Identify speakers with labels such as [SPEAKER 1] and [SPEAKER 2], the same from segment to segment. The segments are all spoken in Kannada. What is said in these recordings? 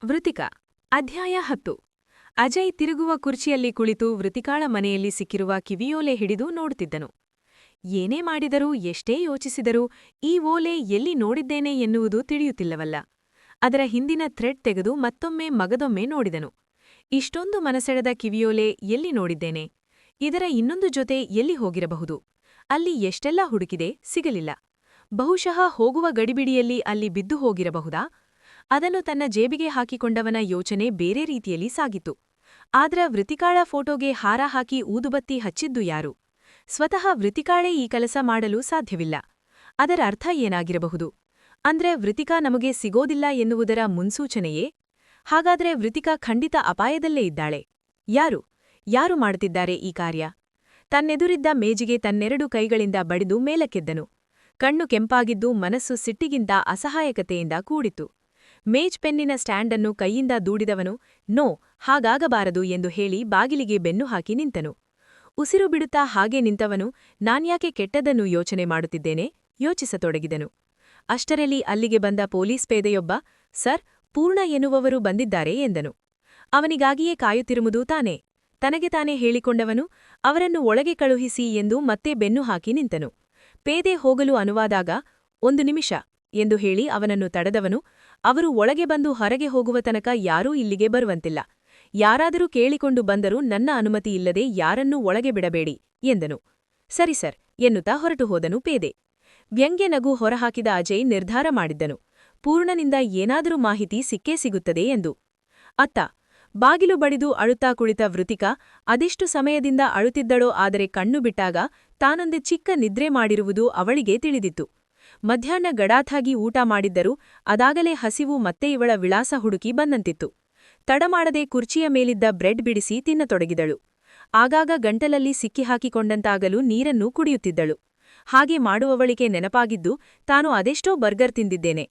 [SPEAKER 1] ವೃತಿಕಾ ಅಧ್ಯಾಯ 10 ಅಜಯ್ ತಿರುಗುವ ಕುರ್ಚಿಯಲ್ಲಿ ಕುಳಿತು ವೃತಿಕಾಳ ಮನೆಯಲ್ಲಿ ಸಿಕ್ಕಿರುವ ಕಿವಿಯೋಲೆ ಹಿಡಿದು ನೋಡುತ್ತಿದ್ದನು. ಏನೇ ಮಾಡಿದರೂ ಎಷ್ಟೇ ಯೋಚಿಸಿದರೂ ಈ ಓಲೆ ಎಲ್ಲಿ ನೋಡಿದ್ದೇನೆ ಎನ್ನುವುದು ತಿಳಿಯುತ್ತಿಲ್ಲವಲ್ಲ. ಅದರ ಹಿಂದಿನ ಥ್ರೆಡ್ ತೆಗೆದು ಮತ್ತೊಮ್ಮೆ ಮಗದೊಮ್ಮೆ ನೋಡಿದನು. ಇಷ್ಟೊಂದು ಮನಸೆಳೆದ ಕಿವಿಯೋಲೆ ಎಲ್ಲಿ ನೋಡಿದ್ದೇನೆ? ಇದರ ಇನ್ನೊಂದು ಜೊತೆ ಎಲ್ಲಿ ಹೋಗಿರಬಹುದು? ಅಲ್ಲಿ ಎಷ್ಟೆಲ್ಲ ಹುಡುಕಿದೆ, ಸಿಗಲಿಲ್ಲ. ಬಹುಶಃ ಹೋಗುವ ಗಡಿಬಿಡಿಯಲ್ಲಿ ಅಲ್ಲಿ ಬಿದ್ದು ಹೋಗಿರಬಹುದಾ? ಅದನ್ನು ತನ್ನ ಜೇಬಿಗೆ ಹಾಕಿಕೊಂಡವನ ಯೋಚನೆ ಬೇರೆ ರೀತಿಯಲ್ಲಿ ಸಾಗಿತು. ಆದ್ರ ವೃತಿಕಾಳ ಫೋಟೋಗೆ ಹಾರ ಹಾಕಿ ಊದುಬತ್ತಿ ಹಚ್ಚಿದ್ದು ಯಾರು? ಸ್ವತಃ ವೃತಿಕಾಳೇ ಈ ಕೆಲಸ ಮಾಡಲು ಸಾಧ್ಯವಿಲ್ಲ. ಅದರ ಅರ್ಥ ಏನಾಗಿರಬಹುದು? ಅಂದ್ರೆ ವೃತಿಕಾ ನಮಗೆ ಸಿಗೋದಿಲ್ಲ ಎನ್ನುವುದರ ಮುನ್ಸೂಚನೆಯೇ? ಹಾಗಾದ್ರೆ ವೃತಿಕಾ ಖಂಡಿತ ಅಪಾಯದಲ್ಲೇ ಇದ್ದಾಳೆ. ಯಾರು ಮಾಡುತ್ತಿದ್ದಾರೆ ಈ ಕಾರ್ಯ? ತನ್ನೆದುರಿದ್ದ ಮೇಜಿಗೆ ತನ್ನೆರಡು ಕೈಗಳಿಂದ ಬಡಿದು ಮೇಲಕ್ಕೆದ್ದನು. ಕಣ್ಣು ಕೆಂಪಾಗಿದ್ದು ಮನಸ್ಸು ಸಿಟ್ಟಿಗಿಂತ ಅಸಹಾಯಕತೆಯಿಂದ ಕೂಡಿತು. ಮೇಜ್ ಪೆನ್ನಿನ ಸ್ಟ್ಯಾಂಡನ್ನು ಕೈಯಿಂದ ದೂಡಿದವನು ನೋ, ಹಾಗಾಗಬಾರದು ಎಂದು ಹೇಳಿ ಬಾಗಿಲಿಗೆ ಬೆನ್ನು ಹಾಕಿ ನಿಂತನು. ಉಸಿರು ಬಿಡುತ್ತಾ ಹಾಗೆ ನಿಂತವನು ನಾನ್ಯಾಕೆ ಕೆಟ್ಟದ್ದನ್ನು ಯೋಚನೆ ಮಾಡುತ್ತಿದ್ದೇನೆ ಯೋಚಿಸತೊಡಗಿದನು. ಅಷ್ಟರಲ್ಲಿ ಅಲ್ಲಿಗೆ ಬಂದ ಪೊಲೀಸ್ ಪೇದೆಯೊಬ್ಬ ಸರ್, ಪೂರ್ಣ ಎನ್ನುವವರು ಬಂದಿದ್ದಾರೆ ಎಂದನು. ಅವನಿಗಾಗಿಯೇ ಕಾಯುತ್ತಿರುವುದು ತಾನೇ? ತನಗೆ ತಾನೇ ಹೇಳಿಕೊಂಡವನು ಅವರನ್ನು ಒಳಗೆ ಕಳುಹಿಸಿ ಎಂದು ಮತ್ತೆ ಬೆನ್ನು ಹಾಕಿ ನಿಂತನು. ಪೇದೆ ಹೋಗಲು ಅನುವಾದಾಗ ಒಂದು ನಿಮಿಷ ಎಂದು ಹೇಳಿ ಅವನನ್ನು ತಡೆದವನು ಅವರು ಒಳಗೆ ಬಂದು ಹೊರಗೆ ಹೋಗುವ ತನಕ ಯಾರೂ ಇಲ್ಲಿಗೆ ಬರುವಂತಿಲ್ಲ. ಯಾರಾದರೂ ಕೇಳಿಕೊಂಡು ಬಂದರೂ ನನ್ನ ಅನುಮತಿ ಇಲ್ಲದೆ ಯಾರನ್ನೂ ಒಳಗೆ ಬಿಡಬೇಡಿ ಎಂದನು. ಸರಿ ಸರ್ ಎನ್ನುತ್ತಾ ಹೊರಟು ಹೋದನು ಪೇದೆ. ವ್ಯಂಗ್ಯ ನಗು ಹೊರಹಾಕಿದ ಅಜಯ್ ನಿರ್ಧಾರ ಮಾಡಿದ್ದನು. ಪೂರ್ಣನಿಂದ ಏನಾದರೂ ಮಾಹಿತಿ ಸಿಕ್ಕೇ ಸಿಗುತ್ತದೆ ಎಂದು. ಅತ್ತ ಬಾಗಿಲು ಬಡಿದು ಅಳುತ್ತಾ ಕುಳಿತ ವೃತಿಕಾ ಅದೆಷ್ಟು ಸಮಯದಿಂದ ಅಳುತ್ತಿದ್ದಳೋ, ಆದರೆ ಕಣ್ಣು ಬಿಟ್ಟಾಗ ತಾನೊಂದು ಚಿಕ್ಕ ನಿದ್ರೆ ಮಾಡಿರುವುದು ಅವಳಿಗೆ ತಿಳಿದಿತ್ತು. ಮಧ್ಯಾಹ್ನ ಗಡಾಥಾಗಿ ಊಟ ಮಾಡಿದ್ದರೂ ಅದಾಗಲೇ ಹಸಿವು ಮತ್ತೆ ಇವಳ ವಿಳಾಸ ಹುಡುಕಿ ಬಂದಂತಿತ್ತು. ತಡಮಾಡದೆ ಕುರ್ಚಿಯ ಮೇಲಿದ್ದ ಬ್ರೆಡ್ ಬಿಡಿಸಿ ತಿನ್ನತೊಡಗಿದಳು. ಆಗಾಗ ಗಂಟಲಲ್ಲಿ ಸಿಕ್ಕಿಹಾಕಿಕೊಂಡಂತಾಗಲು ನೀರನ್ನು ಕುಡಿಯುತ್ತಿದ್ದಳು. ಹಾಗೆ ಮಾಡುವವಳಿಗೆ ನೆನಪಾಗಿದ್ದು ತಾನು ಅದೆಷ್ಟೋ ಬರ್ಗರ್ ತಿಂದಿದ್ದೇನೆ.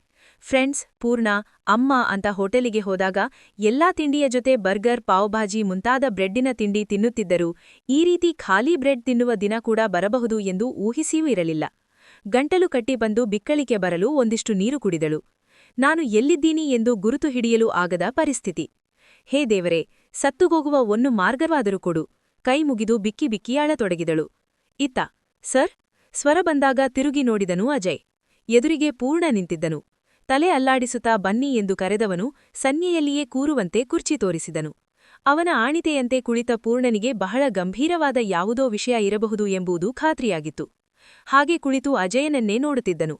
[SPEAKER 1] ಫ್ರೆಂಡ್ಸ್, ಪೂರ್ಣ, ಅಮ್ಮ ಅಂತ ಹೋಟೆಲಿಗೆ ಹೋದಾಗ ಎಲ್ಲಾ ತಿಂಡಿಯ ಜೊತೆ ಬರ್ಗರ್, ಪಾವ್ಭಾಜಿ ಮುಂತಾದ ಬ್ರೆಡ್ಡಿನ ತಿಂಡಿ ತಿನ್ನುತ್ತಿದ್ದರೂ ಈ ರೀತಿ ಖಾಲಿ ಬ್ರೆಡ್ ತಿನ್ನುವ ದಿನ ಕೂಡ ಬರಬಹುದು ಎಂದು ಊಹಿಸಿಯೂ ಇರಲಿಲ್ಲ. ಗಂಟಲು ಕಟ್ಟಿ ಬಂದು ಬಿಕ್ಕಳಿಕೆ ಬರಲು ಒಂದಿಷ್ಟು ನೀರು ಕುಡಿದಳು. ನಾನು ಎಲ್ಲಿದ್ದೀನಿ ಎಂದು ಗುರುತು ಹಿಡಿಯಲು ಆಗದ ಪರಿಸ್ಥಿತಿ. ಹೇ ದೇವರೇ, ಸತ್ತುಗೋಗುವ ಒಂದು ಮಾರ್ಗವಾದರೂ ಕೊಡು. ಕೈ ಮುಗಿದು ಬಿಕ್ಕಿ ಬಿಕ್ಕಿ ಅಳತೊಡಗಿದಳು. ಇತ್ತ ಸರ್ ಸ್ವರ ಬಂದಾಗ ತಿರುಗಿ ನೋಡಿದನು ಅಜಯ್. ಎದುರಿಗೆ ಪೂರ್ಣ ನಿಂತಿದ್ದನು. ತಲೆ ಅಲ್ಲಾಡಿಸುತ್ತಾ ಬನ್ನಿ ಎಂದು ಕರೆದವನು ಸನ್ನೆಯಲ್ಲಿಯೇ ಕೂರುವಂತೆ ಕುರ್ಚಿ ತೋರಿಸಿದನು. ಅವನ ಆಣಿತೆಯಂತೆ ಕುಳಿತ ಪೂರ್ಣನಿಗೆ ಬಹಳ ಗಂಭೀರವಾದ ಯಾವುದೋ ವಿಷಯ ಇರಬಹುದು ಎಂಬುದು ಖಾತ್ರಿಯಾಗಿತ್ತು. ಹಾಗೆ ಕುಳಿತು ಅಜಯನನ್ನೇ ನೋಡುತ್ತಿದ್ದನು.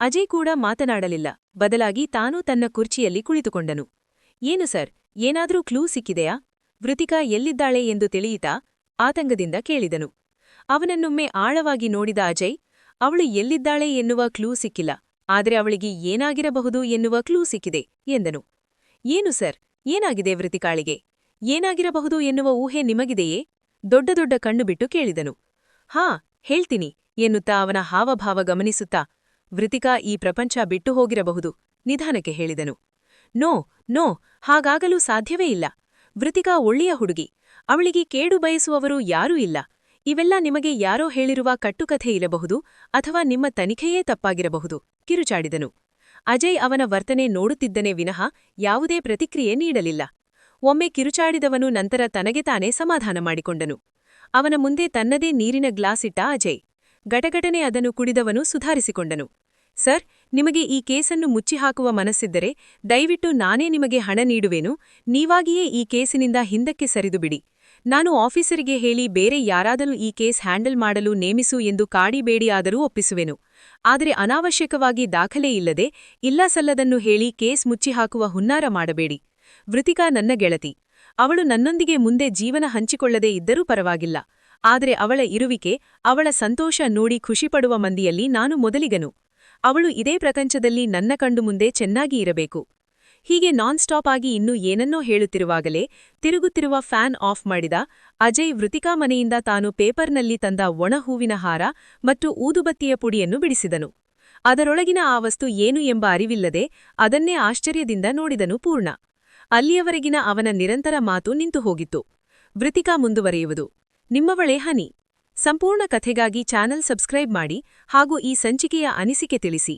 [SPEAKER 1] ಅಜಯ್ ಕೂಡ ಮಾತನಾಡಲಿಲ್ಲ. ಬದಲಾಗಿ ತಾನೂ ತನ್ನ ಕುರ್ಚಿಯಲ್ಲಿ ಕುಳಿತುಕೊಂಡನು. ಏನು ಸರ್, ಏನಾದ್ರೂ ಕ್ಲೂ ಸಿಕ್ಕಿದೆಯಾ? ವೃತಿಕಾ ಎಲ್ಲಿದ್ದಾಳೆ ಎಂದು ತಿಳಿಯಿತಾ? ಆತಂಕದಿಂದ ಕೇಳಿದನು. ಅವನನ್ನೊಮ್ಮೆ ಆಳವಾಗಿ ನೋಡಿದ ಅಜಯ್, ಅವಳು ಎಲ್ಲಿದ್ದಾಳೆ ಎನ್ನುವ ಕ್ಲೂ ಸಿಕ್ಕಿಲ್ಲ, ಆದರೆ ಅವಳಿಗೆ ಏನಾಗಿರಬಹುದು ಎನ್ನುವ ಕ್ಲೂ ಸಿಕ್ಕಿದೆ ಎಂದನು. ಏನು ಸರ್, ಏನಾಗಿದೆ ವೃತಿಕಾಳಿಗೆ? ಏನಾಗಿರಬಹುದು ಎನ್ನುವ ಊಹೆ ನಿಮಗಿದೆಯೇ? ದೊಡ್ಡ ದೊಡ್ಡ ಕಣ್ಣು ಬಿಟ್ಟು ಕೇಳಿದನು. ಹಾ, ಹೇಳ್ತೀನಿ ಎನ್ನುತ್ತಾ ಅವನ ಹಾವಭಾವ ಗಮನಿಸುತ್ತಾ ವೃತಿಕಾ ಈ ಪ್ರಪಂಚ ಬಿಟ್ಟು ಹೋಗಿರಬಹುದು ನಿಧಾನಕ್ಕೆ ಹೇಳಿದನು. ನೋ, ಹಾಗಾಗಲು ಸಾಧ್ಯವೇ ಇಲ್ಲ. ವೃತಿಕಾ ಒಳ್ಳೆಯ ಹುಡುಗಿ. ಅವಳಿಗೆ ಕೇಡು ಬಯಸುವವರು ಯಾರೂ ಇಲ್ಲ. ಇವೆಲ್ಲ ನಿಮಗೆ ಯಾರೋ ಹೇಳಿರುವ ಕಟ್ಟುಕಥೆ ಇರಬಹುದು, ಅಥವಾ ನಿಮ್ಮ ತನಿಖೆಯೇ ತಪ್ಪಾಗಿರಬಹುದು ಕಿರುಚಾಡಿದನು. ಅಜಯ್ ಅವನ ವರ್ತನೆ ನೋಡುತ್ತಿದ್ದನೇ ವಿನಃ ಯಾವುದೇ ಪ್ರತಿಕ್ರಿಯೆ ನೀಡಲಿಲ್ಲ. ಒಮ್ಮೆ ಕಿರುಚಾಡಿದವನು ನಂತರ ತನಗೆ ತಾನೇ ಸಮಾಧಾನ ಮಾಡಿಕೊಂಡನು. ಅವನ ಮುಂದೆ ತನ್ನದೇ ನೀರಿನ ಗ್ಲಾಸ್ ಇಟ್ಟ ಅಜಯ್. ಗಟಗಟನೆ ಅದನ್ನು ಕುಡಿದವನು ಸುಧಾರಿಸಿಕೊಂಡನು. ಸರ್, ನಿಮಗೆ ಈ ಕೇಸನ್ನು ಮುಚ್ಚಿಹಾಕುವ ಮನಸ್ಸಿದ್ದರೆ ದಯವಿಟ್ಟು ನಾನೇ ನಿಮಗೆ ಹಣ ನೀಡುವೆನು. ನೀವಾಗಿಯೇ ಈ ಕೇಸಿನಿಂದ ಹಿಂದಕ್ಕೆ ಸರಿದುಬಿಡಿ. ನಾನು ಆಫೀಸರಿಗೆ ಹೇಳಿ ಬೇರೆ ಯಾರಾದರೂ ಈ ಕೇಸ್ ಹ್ಯಾಂಡಲ್ ಮಾಡಲು ನೇಮಿಸು ಎಂದು ಕಾಡಿಬೇಡಿಯಾದರೂ ಒಪ್ಪಿಸುವೆನು. ಆದರೆ ಅನಾವಶ್ಯಕವಾಗಿ ದಾಖಲೆ ಇಲ್ಲದೆ ಇಲ್ಲಸಲ್ಲದನ್ನು ಹೇಳಿ ಕೇಸ್ ಮುಚ್ಚಿಹಾಕುವ ಹುನ್ನಾರ ಮಾಡಬೇಡಿ. ವೃತಿಕಾ ನನ್ನ ಗೆಳತಿ. ಅವಳು ನನ್ನೊಂದಿಗೆ ಮುಂದೆ ಜೀವನ ಹಂಚಿಕೊಳ್ಳದೇ ಇದ್ದರೂ ಪರವಾಗಿಲ್ಲ. ಆದರೆ ಅವಳ ಇರುವಿಕೆ, ಅವಳ ಸಂತೋಷ ನೋಡಿ ಖುಷಿಪಡುವ ಮಂದಿಯಲ್ಲಿ ನಾನು ಮೊದಲಿಗನು. ಅವಳು ಇದೇ ಪ್ರಪಂಚದಲ್ಲಿ ನನ್ನ ಕಂಡು ಮುಂದೆ ಚೆನ್ನಾಗಿ ಇರಬೇಕು. ಹೀಗೆ ನಾನ್ ಸ್ಟಾಪ್ ಆಗಿ ಇನ್ನೂ ಏನನ್ನೋ ಹೇಳುತ್ತಿರುವಾಗಲೇ ತಿರುಗುತ್ತಿರುವ ಫ್ಯಾನ್ ಆಫ್ ಮಾಡಿದ ಅಜಯ್ ವೃತಿಕಾ ಮನೆಯಿಂದ ತಾನು ಪೇಪರ್ನಲ್ಲಿ ತಂದ ಒಣ ಹೂವಿನ ಹಾರ ಮತ್ತು ಊದುಬತ್ತಿಯ ಪುಡಿಯನ್ನು ಬಿಡಿಸಿದನು. ಅದರೊಳಗಿನ ಆ ವಸ್ತು ಏನು ಎಂಬ ಅರಿವಿಲ್ಲದೆ ಅದನ್ನೇ ಆಶ್ಚರ್ಯದಿಂದ ನೋಡಿದನು ಪೂರ್ಣ. ಅಲ್ಲಿಯವರೆಗಿನ ಅವನ ನಿರಂತರ ಮಾತು ನಿಂತು ಹೋಗಿತ್ತು. ವೃತಿಕಾ ಮುಂದುವರೆಯುವುದು. ನಿಮ್ಮವಳೇ ಹನಿ. ಸಂಪೂರ್ಣ ಕಥೆಗಾಗಿ ಚಾನಲ್ ಸಬ್ಸ್ಕ್ರೈಬ್ ಮಾಡಿ ಹಾಗೂ ಈ ಸಂಚಿಕೆಯ ಅನಿಸಿಕೆ ತಿಳಿಸಿ.